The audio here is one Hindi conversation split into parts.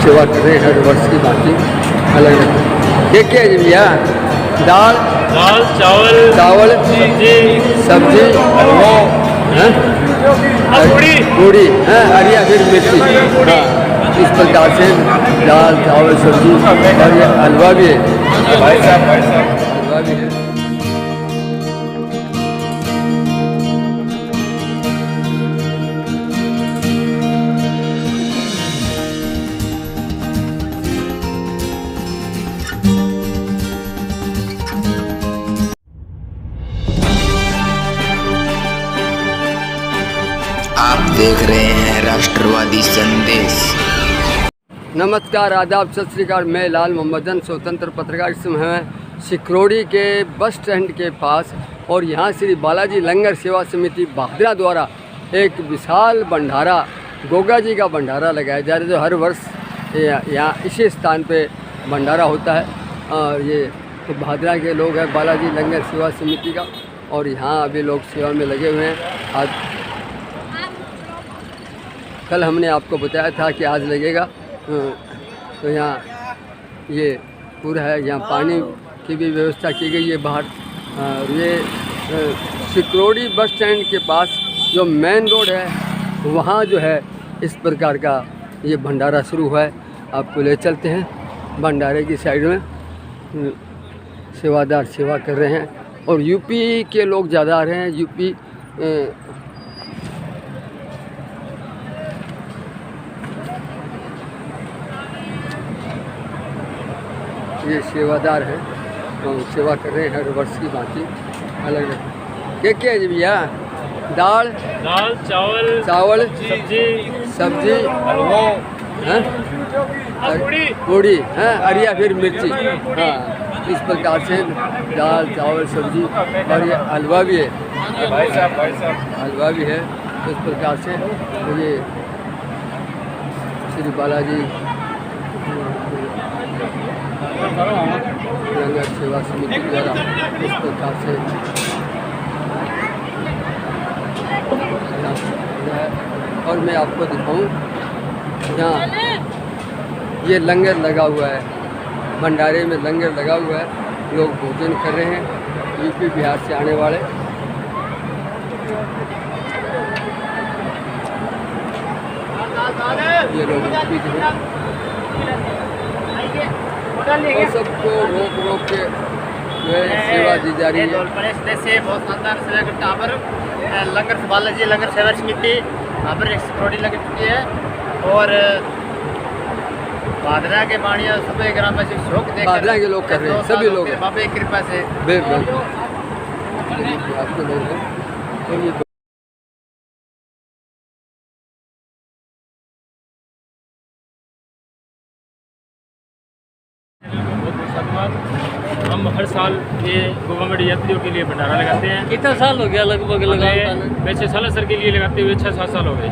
सेवा कर रहे हैं हर वर्ष की बाकी अलग अलग। ये क्या है जी भैया? दाल चावल सब्जी पूड़ी हरिया फिर मिर्ची। हाँ, इस प्रकार से दाल चावल सब्जी और ये हलवा भी है। हलवा भी है। आप देख रहे हैं राष्ट्रवादी संदेश। नमस्कार, आदाब, सत श्री अकाल। मैं लाल मोहम्मदन, स्वतंत्र पत्रकार। इस समय है सिकरोड़ी के बस स्टैंड के पास और यहाँ श्री बालाजी लंगर सेवा समिति भादरा द्वारा एक विशाल भंडारा, गोगा जी का भंडारा लगाया जा रहा है, जो हर वर्ष यहाँ इसी स्थान पे भंडारा होता है। और ये तो भादरा के लोग हैं, बालाजी लंगर सेवा समिति का, और यहाँ अभी लोग सेवा में लगे हुए हैं। आज कल हमने आपको बताया था कि आज लगेगा, तो यहाँ ये पूरा है। यहाँ पानी की भी व्यवस्था की गई है बाहर। ये सिकरोड़ी बस स्टैंड के पास जो मेन रोड है वहाँ जो है इस प्रकार का ये भंडारा शुरू हुआ है। आपको ले चलते हैं भंडारे की साइड में। सेवादार सेवा कर रहे हैं और यूपी के लोग ज़्यादा आ रहे हैं। यूपी ये सेवादार हैं और सेवा कर रहे हैं हर वर्ष की बाकी अलग अलग। क्या है जी भैया? दाल चावल सब्जी हलवा पूड़ी हरिया फिर मिर्ची। हाँ, इस प्रकार से दाल चावल सब्जी और ये हलवा भी है। हलवा भी है। इस प्रकार से ये श्री बालाजी लंगर सेवा समिति द्वारा इस प्रकार से और मैं आपको दिखाऊं, यहाँ ये लंगर लगा हुआ है, भंडारे में लंगर लगा हुआ है। लोग भोजन कर रहे हैं, यूपी बिहार से आने वाले। ये लोग यूपी के हैं और सबको रोक के जो है सेवा दी जा रही है। से बहुत शानदार सेवा का टावर लंगर बालाजी लंगर सेवा समिति यहाँ पर सिकरोड़ी लग चुकी है। और भादरा के बाणिया सुबह ग्राम में शोक देख भादरा के लोग कर रहे हैं, सभी लोग बाबा की कृपा से आपके लोग हैं। हम हर साल ये गवर्नमेंट यात्रियों के लिए भंडारा लगाते हैं। कितना साल हो गया लगभग? वैसे सालासर के लिए लगाते हुए 6-7 साल हो गए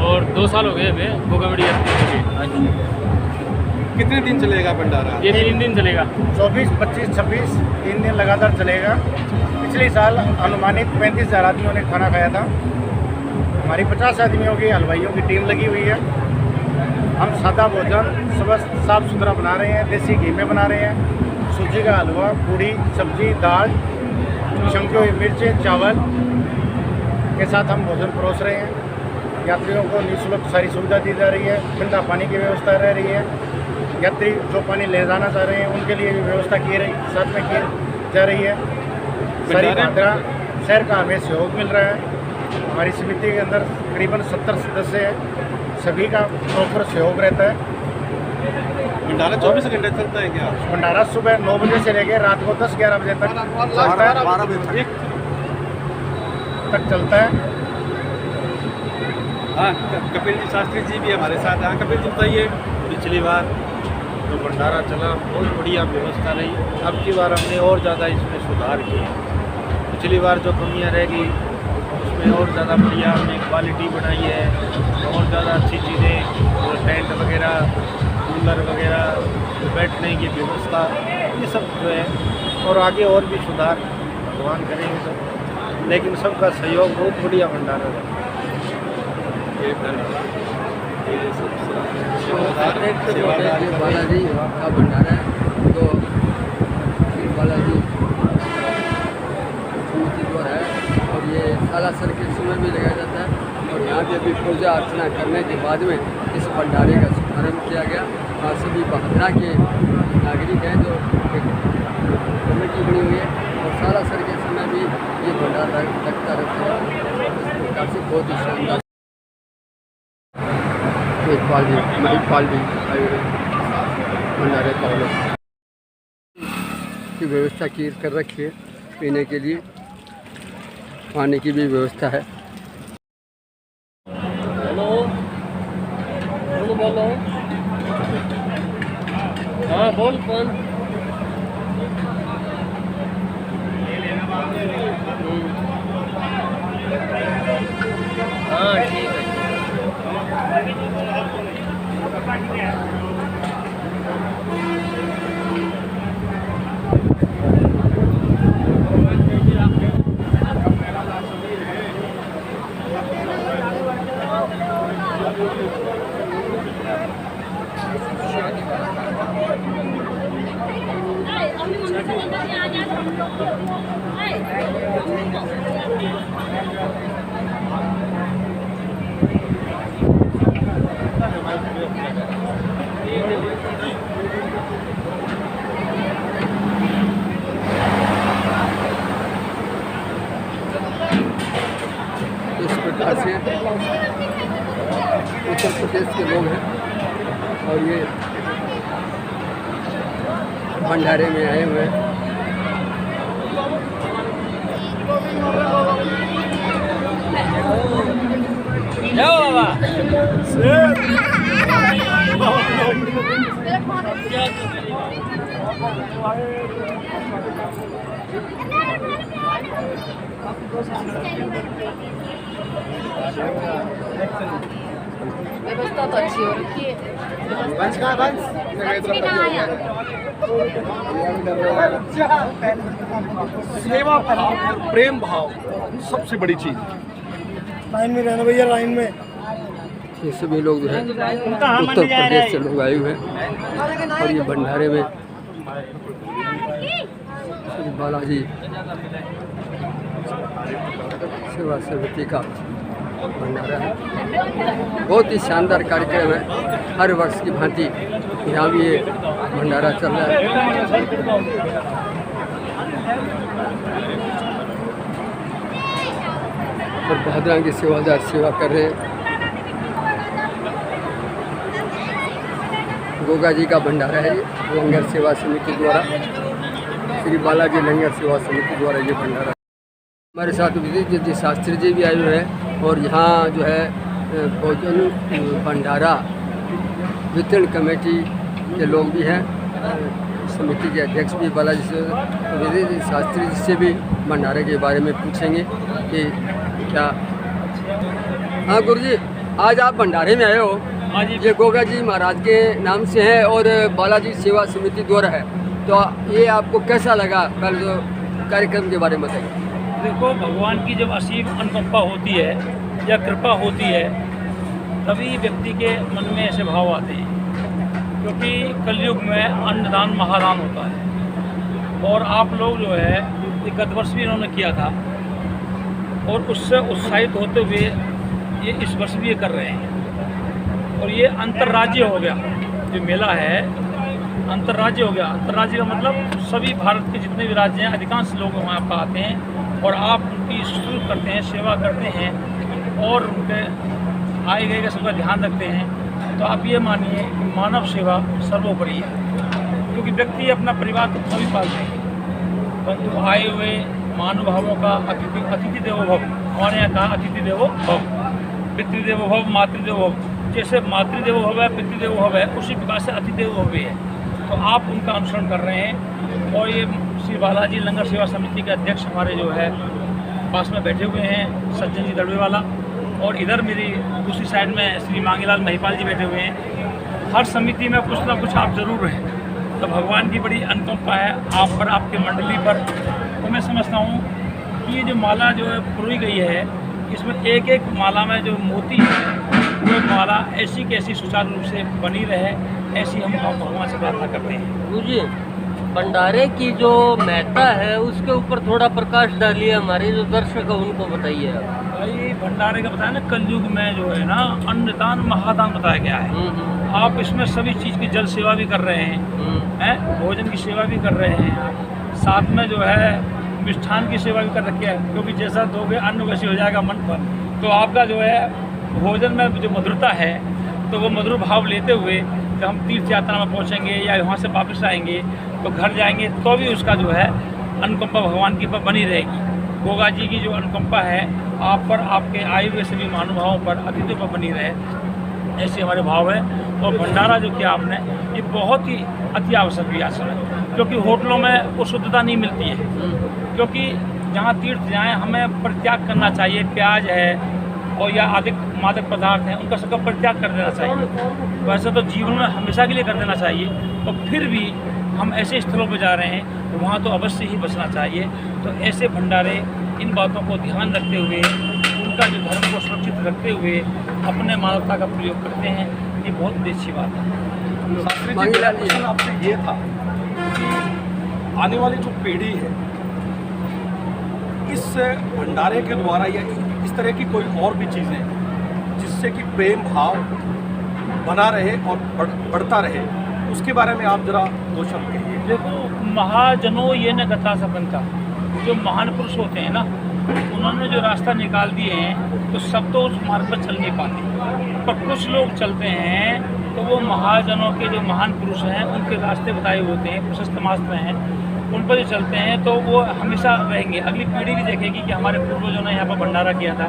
और 2 साल हो गए हमें गवर्नमेंट यात्रियों के लिए। कितने दिन चलेगा भंडारा? ये 3 दिन चलेगा, 24, 25, 26 3 दिन लगातार चलेगा। पिछले साल अनुमानित 35,000 आदमियों ने खाना खाया था। हमारी 50 आदमियों की हलवाइयों की टीम लगी हुई है। हम सादा भोजन सुबह साफ़ सुथरा बना रहे हैं, देसी घी में बना रहे हैं। सूजी का हलवा, पूड़ी, सब्जी, दाल, चमकी हुई मिर्चें, चावल के साथ हम भोजन परोस रहे हैं। यात्रियों को निःशुल्क सारी सुविधा दी जा रही है। ठंडा पानी की व्यवस्था रह रही है। यात्री जो पानी ले जाना चाह रहे हैं उनके लिए भी व्यवस्था साथ में की जा रही है। सारी भादरा शहर का हमें सहयोग मिल रहा है। हमारी समिति के अंदर करीबन 70 सदस्य हैं। सभी का प्रॉपर सहयोग रहता है। भंडारा 24 घंटे चलता है क्या? भंडारा सुबह 9 बजे से लेकर रात को 10-11 बजे तक चलता है। 12 बजे तक चलता है। हाँ, कपिल जी शास्त्री जी भी हमारे साथ हैं। कपिल जी बताइए। पिछली बार जो भंडारा चला बहुत बढ़िया व्यवस्था रही। अब की बार हमने और ज़्यादा इसमें सुधार किया। पिछली बार जो कमियाँ रहेगी उसमें और ज़्यादा बढ़िया हमने क्वालिटी बनाई है। और ज़्यादा अच्छी चीज़ें, टेंट वगैरह, कूलर वगैरह, बैठने की व्यवस्था, ये सब जो है और आगे और भी सुधार भगवान करेंगे सब। लेकिन सबका सहयोग बहुत बढ़िया भंडारा है। ये बालाजी का भंडारा है, तो श्री बालाजी समिति द्वारा है और ये सालासर के समय भी लगाया जाता है। और यहाँ पे भी पूजा अर्चना करने के बाद में इस भंडारे का शुभारम्भ किया गया। और सभी बहदरा के नागरिक हैं जो एक कमेटी बनी हुई है और सालासर के समय भी ये भंडारा लगता रहता है। इस प्रकार से बहुत ही शानदार महिपाल भी आए हुए भंडारे का की व्यवस्था की कर रखी है। पीने के लिए पानी की भी व्यवस्था है। बोलो हाँ बोल कौन हाँ ठीक है। इस प्रकार से उत्तर प्रदेश के लोग हैं और ये भंडारे में आए हुए हैं। जाओ बाबा व्यवस्था तो अच्छी हो रखी है। वंश का वंश भी कहाँ आया? सेवा भाव, प्रेम भाव सबसे बड़ी चीज। लाइन में रहना भैया, लाइन में। ये सभी लोग जो है उत्तर प्रदेश से लोग आए हुए हैं और ये भंडारे में श्री बालाजी सेवा समिति का भंडारा है। बहुत ही शानदार कार्यक्रम है। हर वर्ष की भांति यहाँ भी ये भंडारा चल रहा है। और बहदरा के सेवादार सेवा कर रहे हैं। गोगा जी का भंडारा है ये, लंगर सेवा समिति द्वारा, श्री बालाजी लंगर सेवा समिति द्वारा ये भंडारा। हमारे साथ विदित शास्त्री जी भी आए हुए हैं और यहाँ जो है भोजन भंडारा वितरण कमेटी के लोग भी हैं। समिति के अध्यक्ष भी बालाजी से विदित शास्त्री जी से भी भंडारे के बारे में पूछेंगे कि क्या। हाँ गुरुजी, आज आप भंडारे में आए हो। हाँ जी। ये गोगा जी महाराज के नाम से है और बालाजी सेवा समिति द्वारा है, तो ये आपको कैसा लगा कल जो कार्यक्रम के बारे में बताइए। देखो, भगवान की जब असीम अनुकंपा होती है या कृपा होती है तभी व्यक्ति के मन में ऐसे भाव आते हैं, क्योंकि कलयुग में अन्नदान महादान होता है। और आप लोग जो है गत वर्ष भी इन्होंने किया था और उससे उत्साहित होते हुए ये इस वर्ष भी ये कर रहे हैं। और ये अंतर्राज्य हो गया, जो मेला है अंतर्राज्य हो गया। अंतर्राज्य का मतलब सभी भारत के जितने भी राज्य हैं अधिकांश लोग वहाँ पर आते हैं और आप उनकी शुश्रूषा करते हैं, सेवा करते हैं और उनके आए गए का सबका ध्यान रखते हैं। तो आप ये मानिए कि मानव सेवा सर्वोपरि है, क्योंकि व्यक्ति अपना परिवार तो सभी पालते हैं, परंतु आए हुए महानुभावों का अतिथि देवो भव, हमारे यहाँ कहा अतिथि देवो भव, पितृदेवो भव, मातृदेवो भव। जैसे मातृदेवो भव है, पितृदेवो भव है, उसी प्रकार से अतिथि भव भी है। तो आप उनका अनुसरण कर रहे हैं। और ये श्री बालाजी लंगर सेवा समिति के अध्यक्ष हमारे जो है पास में बैठे हुए हैं, सज्जन जी दड़वे वाला, और इधर मेरी दूसरी साइड में श्री मांगीलाल महिपाल जी बैठे हुए हैं। हर समिति में कुछ ना कुछ आप जरूर हैं। तो भगवान की बड़ी अनुकंपा है आप पर, आपके मंडली पर। तो मैं समझता हूँ कि ये जो माला जो है पुरोई गई है, इसमें एक एक माला में जो मोती है वो माला ऐसी कैसी सुचारू रूप से बनी रहे, ऐसी हम भगवान से प्रार्थना करते हैं। गुरुजी, भंडारे की जो महत्ता है उसके ऊपर थोड़ा प्रकाश डालिए, हमारे जो दर्शक है उनको बताइए। भाई भंडारे का बताया ना, कलयुग में जो है ना अन्नदान महादान बताया गया है। आप इसमें सभी चीज़ की जल सेवा भी कर रहे हैं, भोजन की सेवा भी कर रहे हैं, साथ में जो है मिष्ठान की सेवा भी कर रखी है, क्योंकि जैसा दोगे अन्न वैसी हो जाएगा मन पर। तो आपका जो है भोजन में जो मधुरता है, तो वो मधुर भाव लेते हुए जब हम तीर्थ यात्रा में पहुँचेंगे या वहाँ से वापस आएंगे तो घर जाएंगे तो भी उसका जो है अनुकंपा भगवान की पर बनी रहेगी। गोगा जी की जो अनुकंपा है आप पर, आपके आए हुए सभी महानुभावों पर, अतिथियों पर बनी रहे, ऐसे हमारे भाव है। और भंडारा जो किया आपने, ये बहुत ही अति आवश्यक भी आसन है, क्योंकि होटलों में वो शुद्धता नहीं मिलती है। क्योंकि जहाँ तीर्थ जाएँ हमें परित्याग करना चाहिए, प्याज है और या अधिक मादक पदार्थ हैं उनका सबका परित्याग कर देना चाहिए। वैसे तो जीवन में हमेशा के लिए कर देना चाहिए, और फिर भी हम ऐसे स्थलों पर जा रहे हैं तो वहाँ तो अवश्य ही बचना चाहिए। तो ऐसे भंडारे इन बातों को ध्यान रखते हुए, उनका जो धर्म को सुरक्षित रखते हुए अपने मानवता का प्रयोग करते हैं, ये बहुत बड़ी अच्छी बात है। शास्त्री जी, मेरा क्वेश्चन आपसे ये था कि आने वाली जो पीढ़ी है इस भंडारे के द्वारा या इस तरह की कोई और भी चीज़ें जिससे कि प्रेम भाव बना रहे और बढ़ता रहे, उसके बारे में आप जरा दो शब्द कहिए। देखो, महाजनों ये न गता सपनता, जो महान पुरुष होते हैं ना, उन्होंने जो रास्ता निकाल दिए हैं तो सब तो उस मार्ग पर चल नहीं पाते, पर कुछ लोग चलते हैं तो वो महाजनों के जो महान पुरुष हैं उनके रास्ते बताए होते हैं, प्रशस्त मास्त्र हैं, उन पर जो चलते हैं तो वो हमेशा रहेंगे। अगली पीढ़ी भी देखेगी कि हमारे पूर्वजों ने यहाँ पर भंडारा किया था,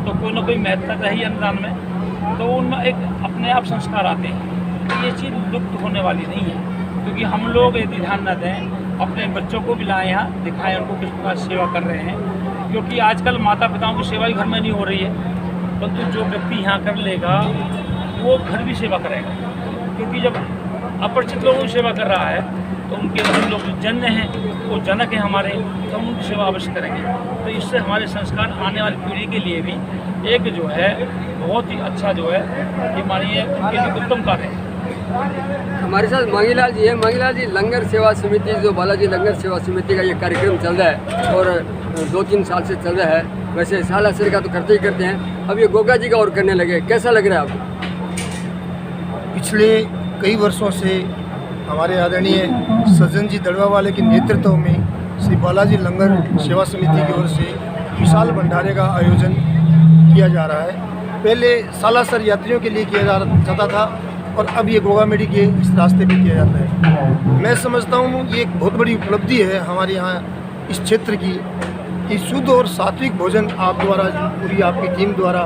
तो कोई ना कोई महत्ता रही अन्नदान में, तो उनमें एक अपने आप संस्कार आते हैं। ये चीज़ लुप्त होने वाली नहीं है, क्योंकि हम लोग यदि ध्यान न दें, अपने बच्चों को भी लाएँ यहाँ, दिखाएँ उनको किस प्रकार सेवा कर रहे हैं। क्योंकि आजकल माता पिताओं की सेवा ही घर में नहीं हो रही है, परंतु जो व्यक्ति यहाँ कर लेगा वो घर भी सेवा करेगा। क्योंकि जब अपरिचित लोगों की सेवा कर रहा है तो उनके हम लोग जन्य हैं, वो जनक हैं हमारे, तो हम उनकी सेवा अवश्य करेंगे। तो इससे हमारे संस्कार आने वाली पीढ़ी के लिए भी एक जो है बहुत ही अच्छा जो है, ये मानिए उनके लिए उत्तम कार्य है। हमारे साथ मांगीलाल जी है। मांगीलाल जी, लंगर सेवा समिति, जो बालाजी लंगर सेवा समिति का ये कार्यक्रम चल रहा है और 2-3 साल से चल रहा है, वैसे साल असर का तो करते ही करते हैं, अब ये गोगा जी का और करने लगे, कैसा लग रहा है आपको? पिछले कई वर्षों से हमारे आदरणीय सज्जन जी दड़वा वाले के नेतृत्व में श्री बालाजी लंगर सेवा समिति की ओर से विशाल भंडारे का आयोजन किया जा रहा है। पहले सालासर यात्रियों के लिए किया जाता था और अब ये गोगा मेडी के इस रास्ते पे किया जाता है। मैं समझता हूँ ये एक बहुत बड़ी उपलब्धि है हमारे यहाँ इस क्षेत्र की, कि शुद्ध और सात्विक भोजन आप द्वारा, पूरी आपकी टीम द्वारा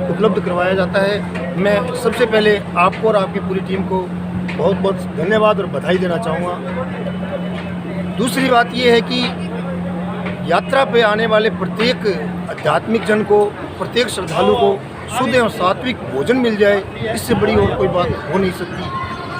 उपलब्ध करवाया जाता है। मैं सबसे पहले आपको और आपकी पूरी टीम को बहुत बहुत धन्यवाद और बधाई देना चाहूँगा। दूसरी बात ये है कि यात्रा पे आने वाले प्रत्येक आध्यात्मिक जन को, प्रत्येक श्रद्धालु को शुद्ध और सात्विक भोजन मिल जाए, इससे बड़ी और कोई बात हो नहीं सकती।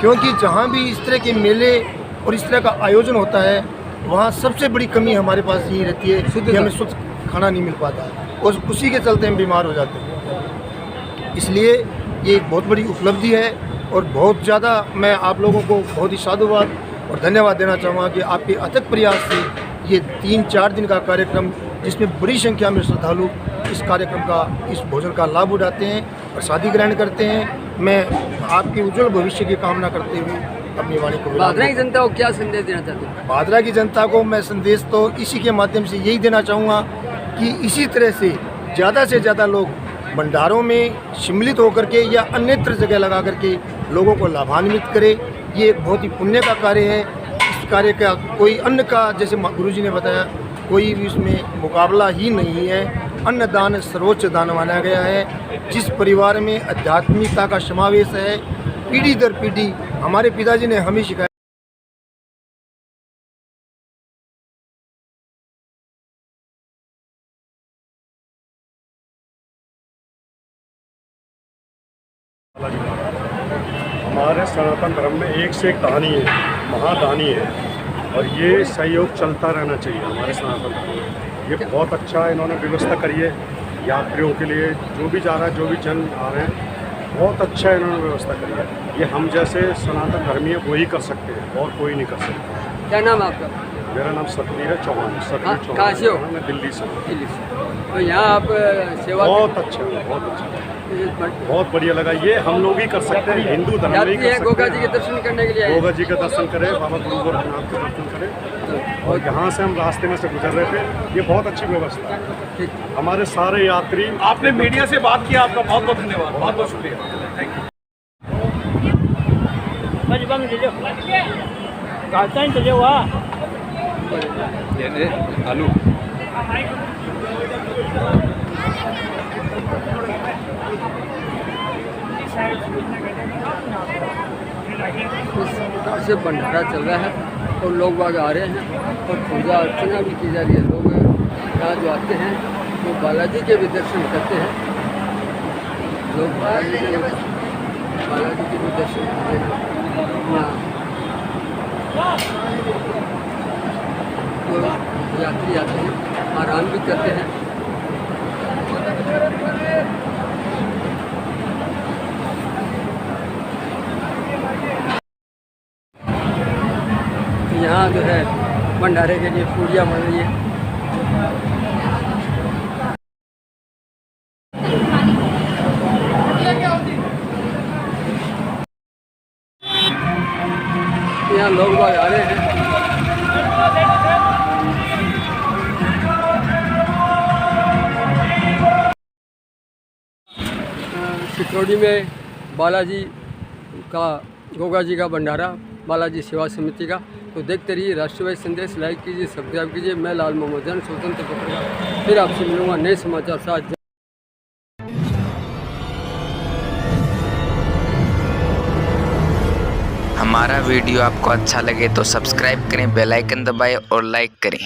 क्योंकि जहाँ भी इस तरह के मेले और इस तरह का आयोजन होता है, वहाँ सबसे बड़ी कमी हमारे पास यही रहती है कि हमें शुद्ध खाना नहीं मिल पाता और उसी के चलते हम बीमार हो जाते हैं। इसलिए ये एक बहुत बड़ी उपलब्धि है और बहुत ज़्यादा मैं आप लोगों को बहुत ही साधुवाद और धन्यवाद देना चाहूँगा कि आपके अथक प्रयास से ये 3-4 दिन का कार्यक्रम, जिसमें बड़ी संख्या में श्रद्धालु इस कार्यक्रम का, इस भोजन का लाभ उठाते हैं, प्रसादी ग्रहण करते हैं। मैं आपके उज्जवल भविष्य की कामना करते हुए अपनी वाणी को भादरा की जनता को क्या संदेश देना चाहते हैं? भादरा की जनता को मैं संदेश तो इसी के माध्यम से यही देना चाहूँगा कि इसी तरह से ज़्यादा लोग भंडारों में सम्मिलित होकर के या अन्यत्र जगह लगा करके लोगों को लाभान्वित करे। ये एक बहुत ही पुण्य का कार्य है। इस कार्य का कोई अन्न का, जैसे गुरुजी ने बताया, कोई भी उसमें मुकाबला ही नहीं है। अन्नदान सर्वोच्च दान माना गया है। जिस परिवार में आध्यात्मिकता का समावेश है, पीढ़ी दर पीढ़ी, हमारे पिताजी ने हमें सिखाया। हमारे सनातन धर्म में एक से एक दानी है, महादानी है, और ये सहयोग चलता रहना चाहिए हमारे सनातन धर्म में। ये बहुत अच्छा इन्होंने व्यवस्था करी है यात्रियों के लिए, जो भी जा रहा है, जो भी जन आ रहे हैं, बहुत अच्छा इन्होंने व्यवस्था करी है। ये हम जैसे सनातन धर्मी है वही कर सकते हैं और कोई नहीं कर सकता। क्या नाम है आपका? मेरा नाम सतवीर है चौहान। सतवीर चौहान। कहाँ से हो? मैं दिल्ली से। दिल्ली से। तो यहाँ आप सेवा बहुत अच्छा, बहुत अच्छा, बहुत बढ़िया लगा। ये हम लोग ही कर सकते हैं, हिंदू धर्म में ही कर सकते गोगा जी के दर्शन करने के लिए आए। गोगा जी का दर्शन करें, बाबा गुरु गोरखनाथ के दर्शन करें। और यहाँ से हम रास्ते में से गुजर रहे थे। ये बहुत अच्छी व्यवस्था है। हमारे सारे यात्री, आपने मीडिया से बात किया, आपका बहुत बहुत धन्यवाद, बहुत बहुत शुक्रिया, थैंक यू। आलू से भंडारा चल रहा है और लोग बाग आ रहे हैं और पूजा अर्चना भी की जा रही है। लोग यहाँ जो आते हैं वो बालाजी के भी दर्शन करते हैं। लोग बालाजी के भी दर्शन करते हैं। तो यात्री आते हैं, आराम भी करते हैं। यहाँ जो है भंडारे के लिए पूड़ियाँ बन रही है। यहाँ लोग बाग आ रहे हैं। सिकरौली में बालाजी का, गोगा जी का भंडारा, बालाजी सेवा समिति का। तो देखते रहिए राष्ट्रवादी संदेश, लाइक कीजिए, सब्सक्राइब कीजिए। मैं लाल मोहम्मद जन, स्वतंत्र पत्रकार। फिर आपसे मिलूंगा नए समाचार साथ। हमारा वीडियो आपको अच्छा लगे तो सब्सक्राइब करें, बेल आइकन दबाएं और लाइक करें।